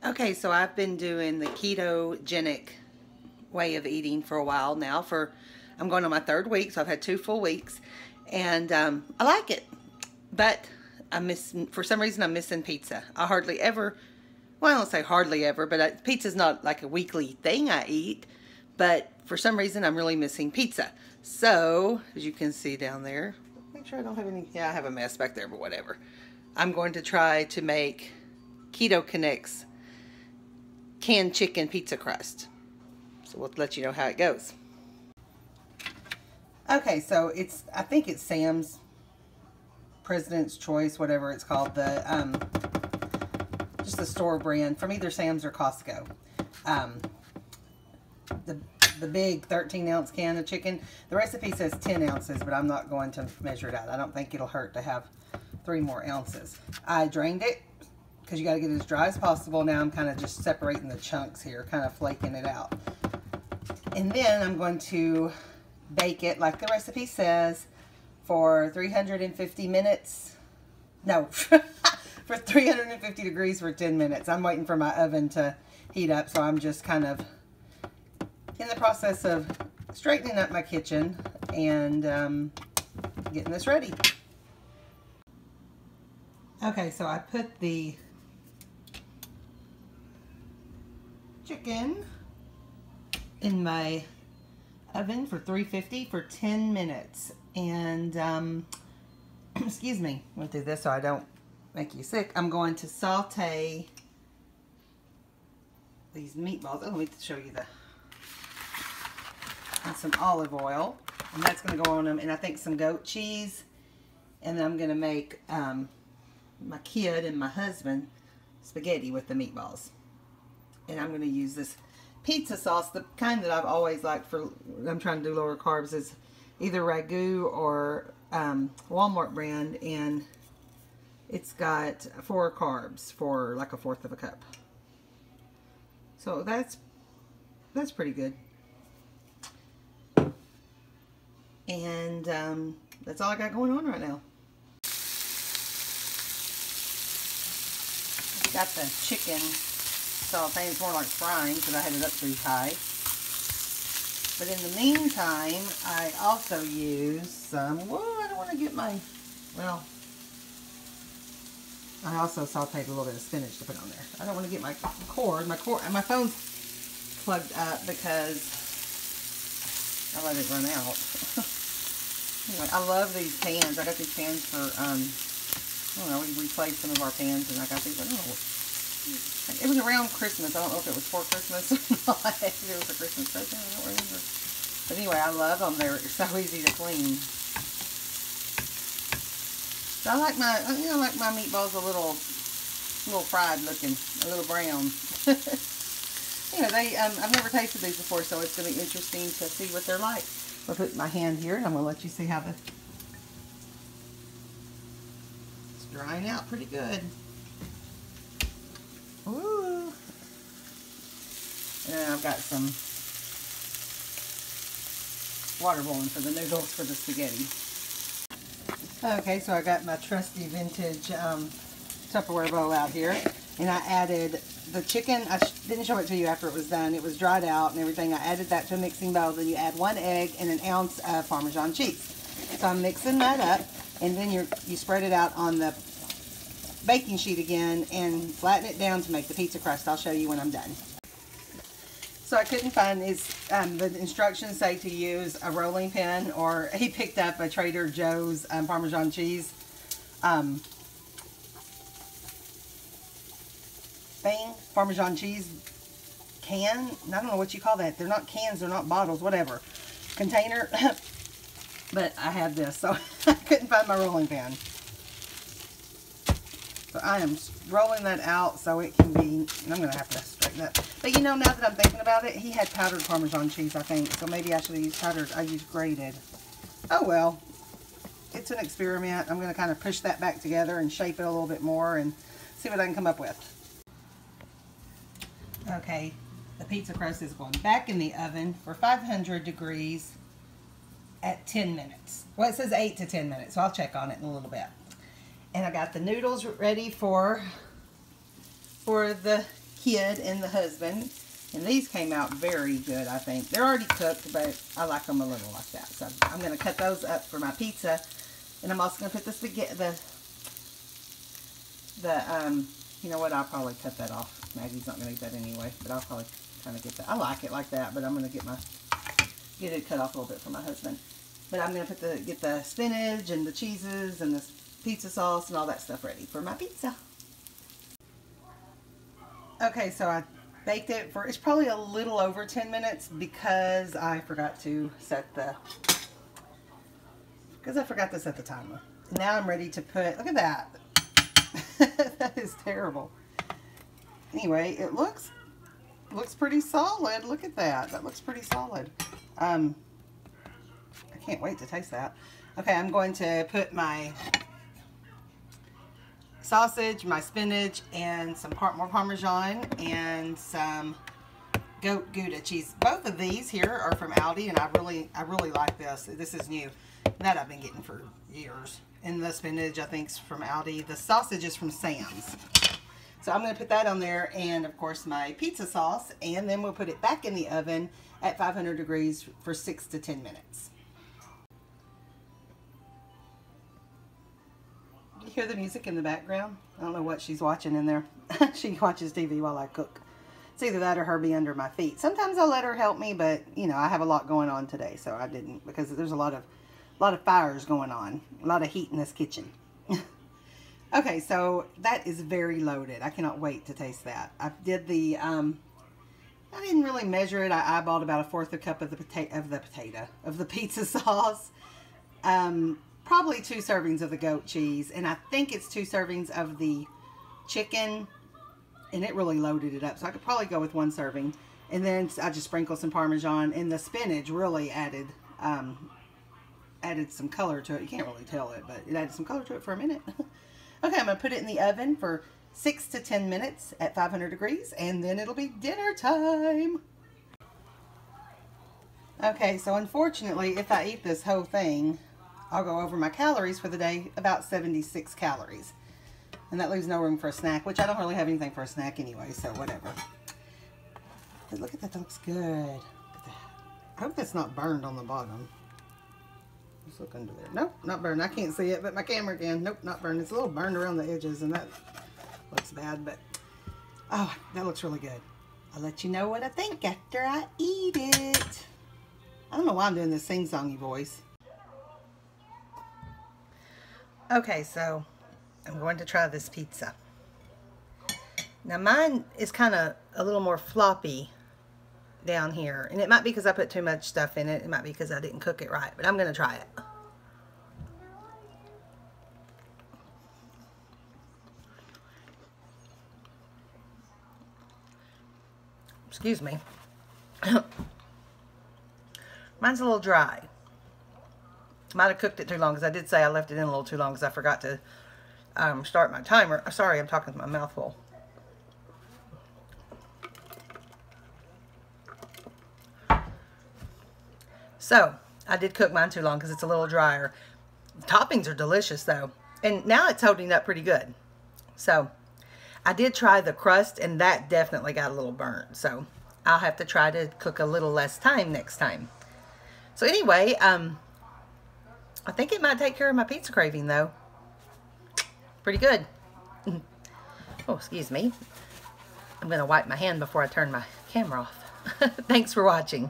Okay, so I've been doing the ketogenic way of eating for a while now. I'm going on my 3rd week, so I've had 2 full weeks, and I like it. But for some reason, I'm missing pizza. I hardly ever, well, I don't say hardly ever, but pizza's not like a weekly thing I eat. But for some reason, I'm really missing pizza. So, as you can see down there, make sure I don't have any, yeah, I have a mess back there, but whatever. I'm going to try to make Keto Connects canned chicken pizza crust. So we'll let you know how it goes. Okay, so I think it's Sam's President's Choice, whatever it's called, just the store brand from either Sam's or Costco. The big 13-ounce can of chicken. The recipe says 10 ounces, but I'm not going to measure it out. I don't think it'll hurt to have 3 more ounces. I drained it because you got to get it as dry as possible. Now I'm kind of just separating the chunks here, kind of flaking it out. And then I'm going to bake it like the recipe says for 350 minutes. No, for 350 degrees for 10 minutes. I'm waiting for my oven to heat up, so I'm just kind of in the process of straightening up my kitchen and getting this ready. Okay, so I put the chicken in my oven for 350 for 10 minutes. And, excuse me, I'm going to do this so I don't make you sick. I'm going to saute these meatballs. Oh, let me show you and some olive oil. And that's going to go on them. And I think some goat cheese. And then I'm going to make my kid and my husband spaghetti with the meatballs. And I'm going to use this pizza sauce, the kind that I've always liked for, I'm trying to do lower carbs, is either Ragu or Walmart brand, and it's got 4 carbs for like 1/4 of a cup. So that's pretty good. And that's all I got going on right now. Got the chicken sauteing. It's more like frying because I had it up too high. But in the meantime, I also use some, well, I don't want to get my, well, I also sauteed a little bit of spinach to put on there. I don't want to get my cord, my phone's plugged up because I let it run out. Anyway, I love these pans. I got these pans for, I don't know, we replaced some of our pans, and I got these, I don't know, it was around Christmas. I don't know if it was for Christmas or not. If it was a Christmas present, I don't remember. But anyway, I love them. They're so easy to clean. So I like my meatballs a little fried looking, a little brown. You know, I've never tasted these before, so it's going to be interesting to see what they're like. I'll put my hand here, and I'm going to let you see how it's drying out pretty good. Ooh. And I've got some water boiling for the noodles for the spaghetti. Okay, so I got my trusty vintage Tupperware bowl out here, and I added the chicken. I didn't show it to you after it was done. It was dried out and everything. I added that to a mixing bowl. Then you add 1 egg and 1 ounce of Parmesan cheese. So I'm mixing that up, and then you spread it out on the baking sheet again and flatten it down to make the pizza crust. I'll show you when I'm done. So I couldn't find the instructions say to use a rolling pin, or he picked up a Trader Joe's Parmesan cheese Parmesan cheese can. I don't know what you call that. They're not cans, they're not bottles, whatever. Container. But I have this, so I couldn't find my rolling pin. So I am rolling that out so it can be, and I'm going to have to straighten that. But you know, now that I'm thinking about it, he had powdered Parmesan cheese, I think. So maybe I should have used powdered. I used grated. Oh well. It's an experiment. I'm going to kind of push that back together and shape it a little bit more and see what I can come up with. Okay, the pizza crust is going back in the oven for 500 degrees at 10 minutes. Well, it says 8 to 10 minutes, so I'll check on it in a little bit. And I got the noodles ready for the kid and the husband. And these came out very good, I think. They're already cooked, but I like them a little like that. So I'm going to cut those up for my pizza. And I'm also going to put the spaghetti, you know what, I'll probably cut that off. Maggie's not going to eat that anyway, but I'll probably kind of get that. I like it like that, but I'm going to get it cut off a little bit for my husband. But I'm going to get the spinach and the cheeses and the pizza sauce and all that stuff ready for my pizza. Okay, so I baked it for, it's probably a little over 10 minutes because I forgot to set the timer. Now I'm ready to put, look at that. That is terrible. Anyway, it looks pretty solid. Look at that. That looks pretty solid. I can't wait to taste that. Okay, I'm going to put my sausage, my spinach, and some more Parmesan and some goat Gouda cheese. Both of these here are from Aldi, and I really like this. This is new. That I've been getting for years. And the spinach, I think, is from Aldi. The sausage is from Sam's. So I'm going to put that on there, and of course my pizza sauce, and then we'll put it back in the oven at 500 degrees for 6 to 10 minutes. Do you hear the music in the background? I don't know what she's watching in there. She watches TV while I cook. It's either that or her be under my feet. Sometimes I'll let her help me, but you know, I have a lot going on today, so I didn't, because there's a lot of fires going on, a lot of heat in this kitchen. Okay, so that is very loaded. I cannot wait to taste that. I did the, I didn't really measure it. I eyeballed about 1/4 cup of the pizza sauce. Probably 2 servings of the goat cheese, and I think it's 2 servings of the chicken, and it really loaded it up. So I could probably go with 1 serving, and then I just sprinkled some Parmesan, and the spinach really added some color to it. You can't really tell it, but it added some color to it for a minute. Okay, I'm going to put it in the oven for 6 to 10 minutes at 500 degrees, and then it'll be dinner time. Okay, so unfortunately, if I eat this whole thing, I'll go over my calories for the day, about 76 calories. And that leaves no room for a snack, which I don't really have anything for a snack anyway, so whatever. But look at that, that looks good. Look at that. I hope that's not burned on the bottom. Let's look under there. Nope, not burned. I can't see it, but my camera can. Nope, not burned. It's a little burned around the edges, and that looks bad, but oh, that looks really good. I'll let you know what I think after I eat it. I don't know why I'm doing this sing-songy voice. Okay, so I'm going to try this pizza. Now mine is kind of a little more floppy down here, and it might be because I put too much stuff in it. It might be because I didn't cook it right, but I'm going to try it. Excuse me. Mine's a little dry. Might have cooked it too long, because I did say I left it in a little too long because I forgot to start my timer. Sorry, I'm talking with my mouth full. So, I did cook mine too long because it's a little drier. The toppings are delicious though. And now it's holding up pretty good. So, I did try the crust, and that definitely got a little burnt. So, I'll have to try to cook a little less time next time. So anyway, I think it might take care of my pizza craving though. Pretty good. Oh, excuse me. I'm going to wipe my hand before I turn my camera off. Thanks for watching.